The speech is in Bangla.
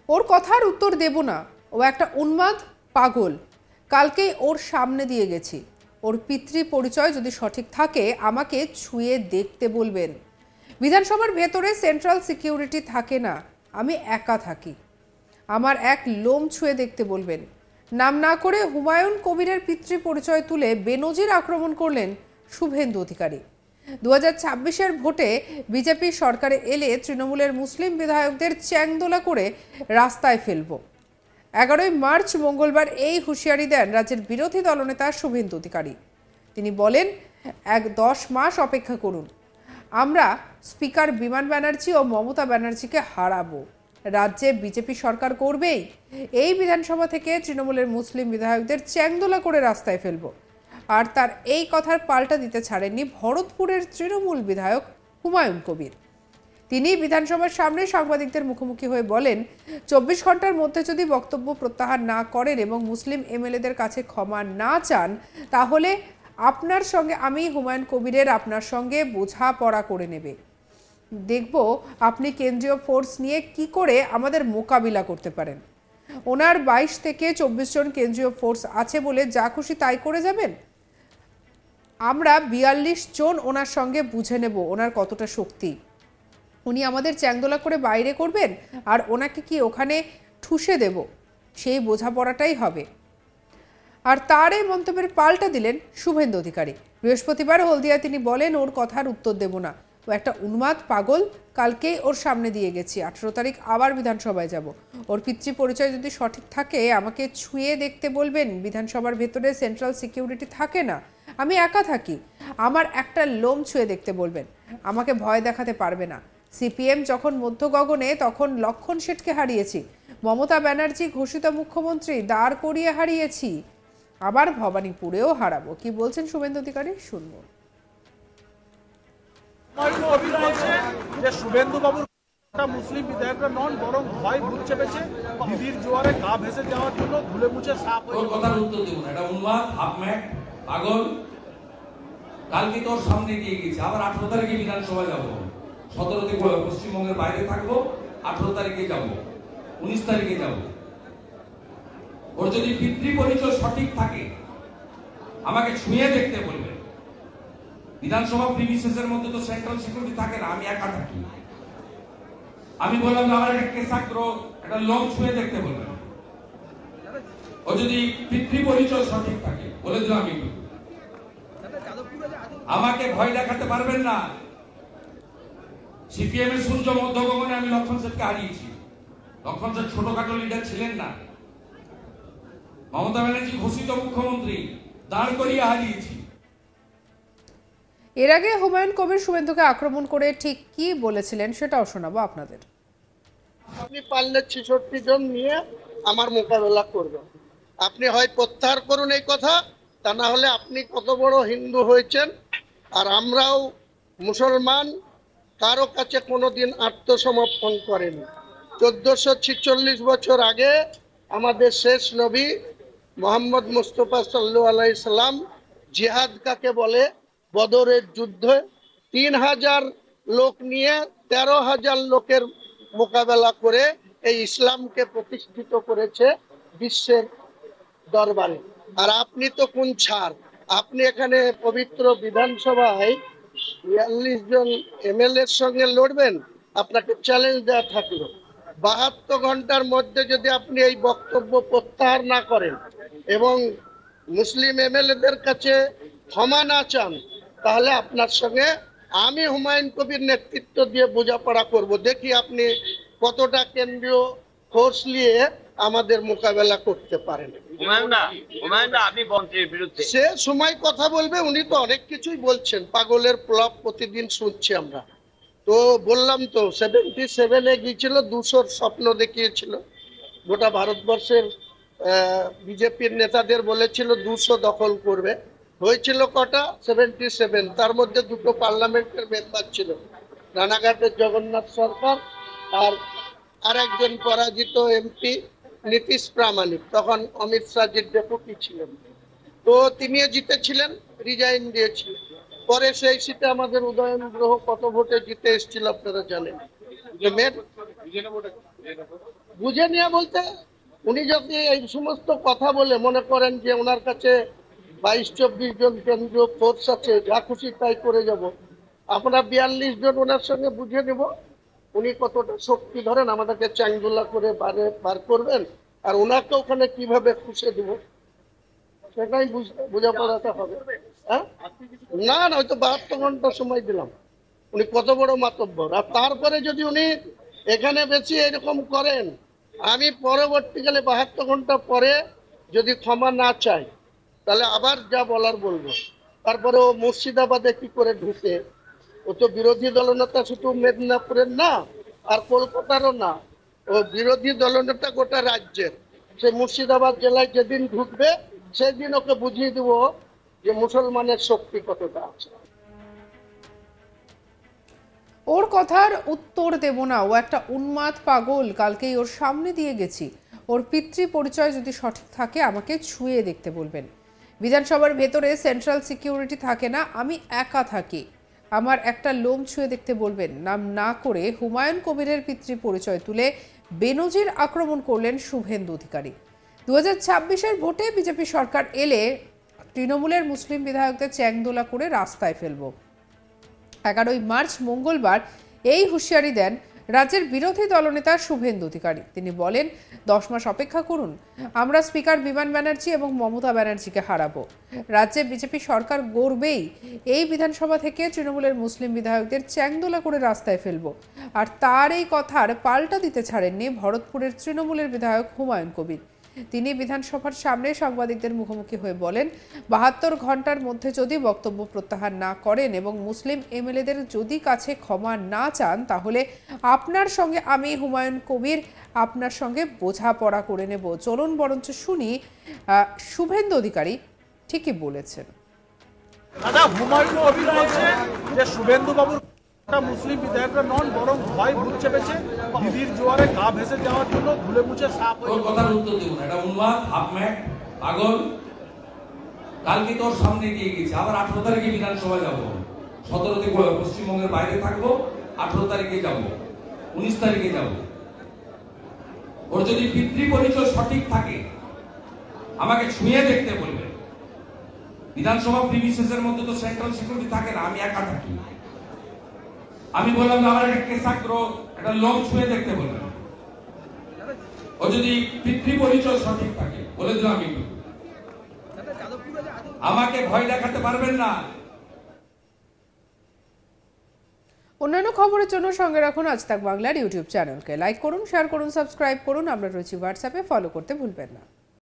ওর কথার উত্তর দেব না। ও একটা উন্মাদ পাগল, কালকেই ওর সামনে দিয়ে গেছি। ওর পিতৃ পরিচয় যদি সঠিক থাকে আমাকে ছুঁয়ে দেখতে বলবেন। বিধানসভার ভেতরে সেন্ট্রাল সিকিউরিটি থাকে না, আমি একা থাকি। আমার এক লোম ছুঁয়ে দেখতে বলবেন। নাম না করে হুমায়ুন কবিরের পিতৃ পরিচয় তুলে বেনজির আক্রমণ করলেন শুভেন্দু অধিকারী। 2026-এর ভোটে বিজেপি সরকারে এলে তৃণমূলের মুসলিম বিধায়কদের চ্যাংদোলা করে রাস্তায় ফেলব। 11ই মার্চ মঙ্গলবার এই হুঁশিয়ারি দেন রাজ্যের বিরোধী দলনেতা শুভেন্দু অধিকারী। তিনি বলেন, 10 মাস অপেক্ষা করুন, আমরা স্পিকার বিমান ব্যানার্জি ও মমতা ব্যানার্জিকে হারাবো। রাজ্যে বিজেপি সরকার করবেই। এই বিধানসভা থেকে তৃণমূলের মুসলিম বিধায়কদের চ্যাংদোলা করে রাস্তায় ফেলব। আর তার এই কথার পাল্টা দিতে ছাড়েননি ভরতপুরের তৃণমূল বিধায়ক হুমায়ুন কবির। তিনি বিধানসভার সামনে সাংবাদিকদের মুখোমুখি হয়ে বলেন, 24 ঘন্টার মধ্যে যদি বক্তব্য প্রত্যাহার না করেন এবং মুসলিম এমএলএদের কাছে ক্ষমা না চান, তাহলে আপনার সঙ্গে আমি হুমায়ুন কবিরের আপনার সঙ্গে বোঝাপড়া করে নেবে। দেখব আপনি কেন্দ্রীয় ফোর্স নিয়ে কি করে আমাদের মোকাবিলা করতে পারেন। ওনার 22 থেকে 24 জন কেন্দ্রীয় ফোর্স আছে বলে যা খুশি তাই করে যাবেন? আমরা 42 জন ওনার সঙ্গে বুঝে নেব ওনার কতটা শক্তি। উনি আমাদের চ্যাংদোলা করে বাইরে করবেন আর ওনাকে কি ওখানে ঠুসে দেব, সেই বোঝাপড়াটাই হবে। আর তার এই মন্তব্যের পাল্টা দিলেন শুভেন্দু অধিকারী। বৃহস্পতিবার হলদিয়ায় তিনি বলেন, ওর কথার উত্তর দেব না, ও একটা উন্মাদ পাগল, কালকেই ওর সামনে দিয়ে গেছি। 18 তারিখ আবার বিধানসভায় যাব। ওর পিতৃ পরিচয় যদি সঠিক থাকে আমাকে ছুঁয়ে দেখতে বলবেন। বিধানসভার ভেতরে সেন্ট্রাল সিকিউরিটি থাকে না, আমি একা থাকি। আমার একটা লোম ছুঁয়ে দেখতে বলবেন। আমাকে ভয় দেখাতে পারবে না। সিপিএম যখন মধ্য গগনে তখন লক্ষণ শেঠকে হারিয়েছি। মমতা ব্যানার্জি ঘোষিত মুখ্যমন্ত্রী দাঁড় করিয়ে হারিয়েছি, আবার ভবানীপুরেও হারাবো। কি বলছেন শুভেন্দু অধিকারী, শুনবো। শুভেন্দু বাবুর মুসলিম বিধায়করা নন, বরং ভয় ভূত চেপেছে দিদির জোয়ারে গা ভেসে যাওয়ার জন্য ধুলে মুছে সাফ হয়ে কথার উত্তর দেব না। এটা উন্মাদ, হাফম্যাট, পাগল, কালকে তোর সামনে গিয়ে গেছে। আবার 18 তারিখে বিধানসভা যাবো, 17 তারিখে পশ্চিমবঙ্গের বাইরে থাকবো, 18 তারিখে যাব, 19 তারিখে যাব। ওর যদি পিতৃ পরিচয় সঠিক থাকে আমাকে ছুঁয়ে দেখতে বলবে। বিধানসভা প্রিমিসেসের মধ্যে তো সেন্ট্রাল সিকিউরিটি থাকে না, আমি একা থাকি। আমি বললাম আমার একটা কেশাগ্র, একটা লোম ছুঁয়ে দেখতে বলবেন। ও যদি পিতৃ পরিচয় সঠিক থাকে বলে দিলাম আমি, আমাকে ভয় দেখাতে পারবেন না। সিপিএম এর সূর্য মধ্য গগনে আমি লক্ষণ শেঠকে হারিয়েছি। লক্ষণ শেঠ ছোটখাটো লিডার ছিলেন না। মমতা ব্যানার্জি ঘোষিত মুখ্যমন্ত্রী দাঁড় করিয়ে হারিয়েছি। এর আগে হুমায়ুন কবির শুভেন্দুকে আক্রমণ করে ঠিক কি বলেছিলেন সেটাও শোনাবো আপনাদের। আপনি পারলে 66 জন নিয়ে আমার মোকাবেলা করবেন। আপনি হয় প্রত্যাহার করুন এই কথা, তা না হলে আপনি কত বড় হিন্দু হয়েছেন আর আমরাও মুসলমান, কারো কাছে কোনোদিন আত্মসমর্পণ করেনি। 1446 বছর আগে আমাদের শেষ নবী মোহাম্মদ মুস্তফা সাল্লাল্লাহু আলাইহি সাল্লাম জিহাদ কাকে বলে, বদরের যুদ্ধে 3000 লোক নিয়ে 13,000 লোকের মোকাবেলা করে এই ইসলামকে প্রতিষ্ঠিত করেছে বিশ্বের দরবারে। আর আপনি তো কোন ছাড়, আপনি এখানে পবিত্র বিধানসভায় 42 জন এমএলএর সঙ্গে লড়বেন। আপনাকে চ্যালেঞ্জ দেওয়া থাকলো 72 ঘন্টার মধ্যে যদি আপনি এই বক্তব্য প্রত্যাহার না করেন এবং মুসলিম এমএলএদের কাছে ক্ষমা না চান, তাহলে আপনার সঙ্গে আমি হুমায়ুন কবির নেতৃত্ব দিয়ে বোঝাপড়া করব। দেখি আপনি কতটা কেন্দ্রীয় ফোর্স নিয়ে আমাদের মোকাবেলা করতে পারেন। সে সময় কথা বলবে, উনি তো অনেক কিছুই বলছেন, পাগলের প্লব প্রতিদিন শুনছি আমরা। তো বললাম তো 77-এ গিয়েছিল, 200-র স্বপ্ন দেখিয়েছিল। গোটা ভারতবর্ষের বিজেপির নেতাদের বলেছিল 200 দখল করবে। হয়েছিল কটা? 77। তার মধ্যে 2টো পার্লামেন্টের মেম্বার ছিল, রানাঘাটের জগন্নাথ সরকার আর একজন পরাজিত এমপি নীতিশ প্রামাণিক, তখন অমিত শাহজির ডেপুটি ছিলেন। তো তিনিও জিতেছিলেন, রিজাইন দিয়েছিলেন। পরে সেই সিটে আমাদের উদয়ন গ্রহ কত ভোটে জিতে এসেছিল আপনারা জানেন। বুঝে নিয়ে বলতে উনি যদি এই সমস্ত কথা বলে মনে করেন যে ওনার কাছে 22-24 জন কেন্দ্রীয় ফোর্স আছে, যা খুশি তাই করে যাব, আমরা 42 জন ওনার সঙ্গে বুঝে নেব উনি কতটা শক্তি ধরেন, আমাদেরকে চাংদোলা করে বার করবেন, আর ওনাকে ওখানে কিভাবে খুশে দিব সেটাই বোঝাপড়াতে হবে। হ্যাঁ, না না, হয়তো 72 ঘন্টা সময় দিলাম, উনি কত বড় মাতব্বর। আর তারপরে যদি উনি এখানে বেশি এরকম করেন, আমি পরবর্তীকালে 72 ঘন্টা পরে যদি ক্ষমা না চাই তাহলে আবার যা বলার বলবো। তারপরে ও মুর্শিদাবাদে কি করে ঢুকে, ও তো বিরোধী দলনেতা শুধু মেদিনীপুরের না আর কলকাতারও না, ও বিরোধী দলনেতা গোটা রাজ্যের। সে মুর্শিদাবাদ জেলায় যেদিন ঢুকবে সেদিন ওকে বুঝিয়ে দিব যে মুসলমানের শক্তি কতটা আছে। ওর কথার উত্তর দেব না, ও একটা উন্মাদ পাগল, কালকেই ওর সামনে দিয়ে গেছি। ওর পিতৃ পরিচয় যদি সঠিক থাকে আমাকে ছুঁয়ে দেখতে বলবেন। বিধানসভার ভেতরে সেন্ট্রাল সিকিউরিটি থাকে না, আমি একা থাকি, আমার একটা লোম ছুঁয়ে দেখতে বলবেন। নাম না করে হুমায়ুন কবিরের পিতৃ পরিচয় তুলে বেনজির আক্রমণ করলেন শুভেন্দু অধিকারী। 2026-এর ভোটে বিজেপি সরকার এলে তৃণমূলের মুসলিম বিধায়কদের চ্যাংদোলা করে রাস্তায় ফেলবো। 11ই মার্চ মঙ্গলবার এই হুঁশিয়ারি দেন রাজ্যের বিরোধী দলনেতা শুভেন্দু অধিকারী। তিনি বলেন, 10 মাস অপেক্ষা করুন, আমরা স্পিকার বিমান ব্যানার্জি এবং মমতা ব্যানার্জিকে হারাবো। রাজ্যে বিজেপি সরকার গড়বেই, এই বিধানসভা থেকে তৃণমূলের মুসলিম বিধায়কদের চ্যাংদোলা করে রাস্তায় ফেলবো। আর তার এই কথার পাল্টা দিতে ছাড়েননি ভরতপুরের তৃণমূলের বিধায়ক হুমায়ুন কবির। তিনি বিধানসভার সামনে সাংবাদিকদের মুখোমুখি হয়ে বলেন, 72 ঘন্টার মধ্যে যদি বক্তব্য প্রত্যাহার না করেন এবং মুসলিম এমএলএদের যদি কাছে ক্ষমা না চান তাহলে আপনার সঙ্গে আমি হুমায়ুন কবির আপনার সঙ্গে বোঝাপড়া করে নেব। চলুন বরঞ্চ শুনি শুভেন্দু অধিকারী ঠিকই বলেছেন। দাদা, হুমায়ুন কবির বলছে যে শুভেন্দু বাবুর মুসলিম বিধায়করা নন, বরং ভয় ভূত চেপেছে দিদির জোয়ারে গা ভেসে যাওয়ার জন্য ধুলে মুছে সাফ হয়ে। ওর কথার উত্তর দেব না, এটা উন্মাদ, হাফম্যাট, পাগল। কালকে তোর সামনে দিয়ে গেছি, আবার 18 তারিখে বিধানসভা যাব, 17 তারিখে পশ্চিমবঙ্গের বাইরে থাকবো, 18 তারিখে যাব, 19 তারিখে যাব। ওর যদি পিতৃ পরিচয় সঠিক থাকে আমাকে ছুঁয়ে দেখতে বলবে। বিধানসভা প্রিমিসেসের মধ্যে তো সেন্ট্রাল সিকিউরিটি থাকে না, আমি একা থাকি। আমি বললাম আমার একটা কেশাগ্র, একটা লোম ছুঁয়ে দেখতে বলবেন। ও যদি পিতৃ পরিচয় সঠিক থাকে বলে দিলাম, আমি আমাকে ভয় দেখাতে পারবেন না। অন্যান্য খবরের জন্য সঙ্গে রাখুন আজ তাক বাংলার ইউটিউব চ্যানেলকে। লাইক করুন, শেয়ার করুন, সাবস্ক্রাইব করুন। আমরা রয়েছি হোয়াটসঅ্যাপে, ফলো করতে ভুলবেন না।